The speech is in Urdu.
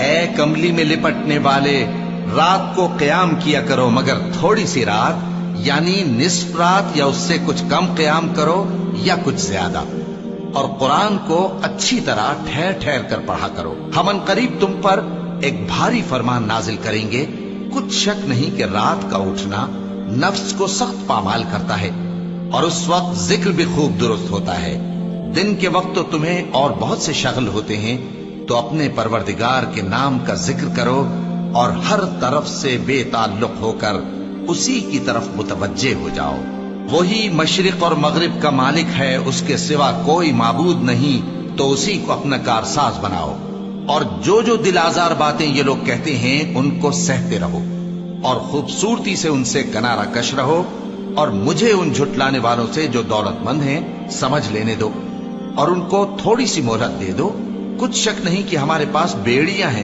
اے کملی میں لپٹنے والے، رات کو قیام کیا کرو مگر تھوڑی سی رات، یعنی نصف رات یا اس سے کچھ کم قیام کرو یا کچھ زیادہ، اور قرآن کو اچھی طرح ٹھہر ٹھہر کر پڑھا کرو۔ ہم ان قریب تم پر ایک بھاری فرمان نازل کریں گے، کچھ شک نہیں کہ رات کا اٹھنا نفس کو سخت پامال کرتا ہے، اور اس وقت ذکر بھی خوب درست ہوتا ہے۔ دن کے وقت تو تمہیں اور بہت سے شغل ہوتے ہیں، تو اپنے پروردگار کے نام کا ذکر کرو اور ہر طرف سے بے تعلق ہو کر اسی کی طرف متوجہ ہو جاؤ۔ وہی مشرق اور مغرب کا مالک ہے، اس کے سوا کوئی معبود نہیں، تو اسی کو اپنا کارساز بناؤ۔ اور جو جو دل آزار باتیں یہ لوگ کہتے ہیں ان کو سہتے رہو، اور خوبصورتی سے ان سے کنارہ کش رہو، اور مجھے ان جھٹلانے والوں سے جو دولت مند ہیں سمجھ لینے دو، اور ان کو تھوڑی سی مہلت دے دو۔ کچھ شک نہیں کہ ہمارے پاس بیڑیاں ہیں